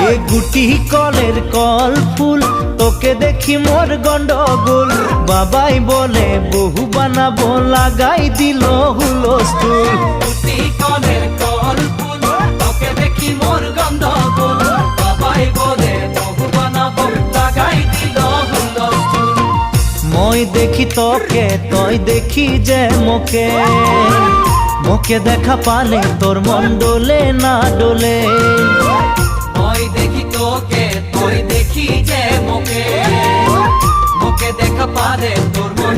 এ গুটি কলের কল ফুল তোকে দেখি মোর গন্ডগোল বাবাই বলে বহু বানাবো লাগাই দিল হুলস্থুল গুটি কলের কল ফুল তোকে দেখি মোর গন্ডগোল বাবাই বলে বহু বানাবো লাগাই দিল হুলস্থুল মই দেখি তোকে তই দেখি যে মোকে মোকে দেখা পালে তোর মন ডোলে না ডোলে মই দেখি তোকে তুই দেখি যে মোকে মোকে দেখা পারে তোর মন